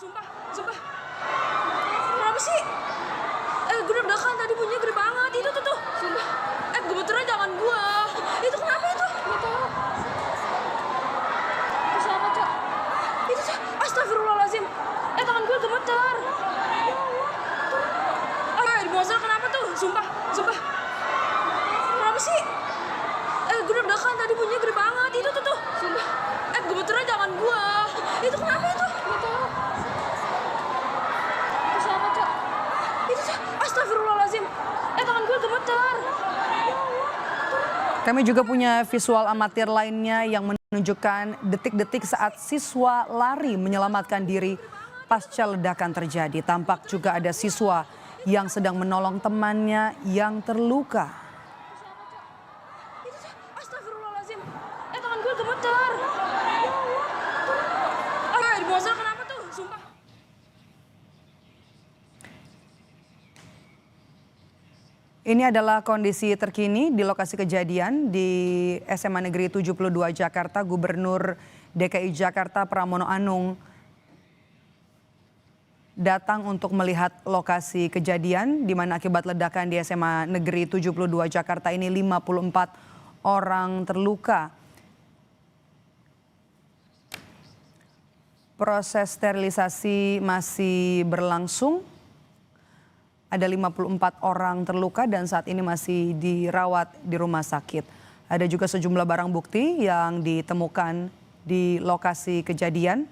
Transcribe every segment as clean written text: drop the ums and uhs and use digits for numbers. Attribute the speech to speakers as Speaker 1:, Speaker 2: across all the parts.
Speaker 1: Sumpah, sumpah. Kenapa sih? Gue deg-degan tadi bunyinya gede banget. Itu tuh. Sumpah. Gemeteran tangan gue. Itu kenapa itu? Gak tau. Itu siapa, Cok? Itu tuh. Astagfirullahaladzim. Tangan gue gemeter. Di bawah sana kenapa tuh? Sumpah, sumpah. Kenapa sih? Gue deg-degan tadi bunyinya gede banget. Itu tuh. Sumpah. Gemeteran tangan gue. Itu kenapa itu? Gak tau. Itu siapa, Cok? Itu tuh. Astagfirullahaladzim. Tangan gue gemeter.
Speaker 2: Kami juga punya visual amatir lainnya yang menunjukkan detik-detik saat siswa lari menyelamatkan diri pasca ledakan terjadi. Tampak juga ada siswa yang sedang menolong temannya yang terluka.
Speaker 1: Itu tuh. Astagfirullahaladzim. Tangan gue gemeter. Di bawah sana kenapa tuh? Sumpah.
Speaker 2: Ini adalah kondisi terkini di lokasi kejadian di SMA Negeri 72 Jakarta. Gubernur DKI Jakarta Pramono Anung datang untuk melihat lokasi kejadian di mana akibat ledakan di SMA Negeri 72 Jakarta ini 54 orang terluka. Proses sterilisasi masih berlangsung. Ada 54 orang terluka dan saat ini masih dirawat di rumah sakit. Ada juga sejumlah barang bukti yang ditemukan di lokasi kejadian.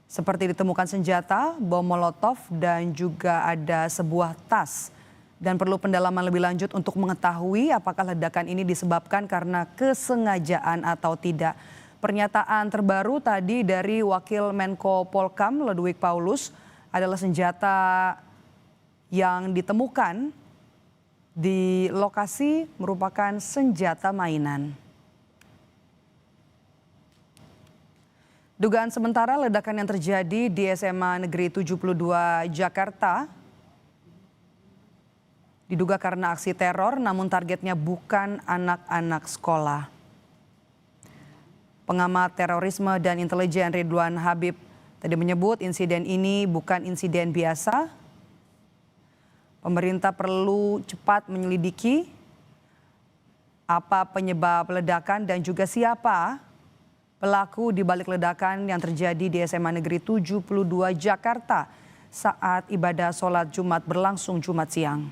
Speaker 2: Seperti ditemukan senjata, bom molotov dan juga ada sebuah tas. Dan perlu pendalaman lebih lanjut untuk mengetahui apakah ledakan ini disebabkan karena kesengajaan atau tidak. Pernyataan terbaru tadi dari Wakil Menko Polkam Ludwig Paulus adalah senjata yang ditemukan di lokasi merupakan senjata mainan. Dugaan sementara ledakan yang terjadi di SMA Negeri 72 Jakarta diduga karena aksi teror, namun targetnya bukan anak-anak sekolah. Pengamat terorisme dan intelijen Ridwan Habib tadi menyebut insiden ini bukan insiden biasa. Pemerintah perlu cepat menyelidiki apa penyebab ledakan dan juga siapa pelaku di balik ledakan yang terjadi di SMA Negeri 72 Jakarta saat ibadah sholat Jumat berlangsung Jumat siang.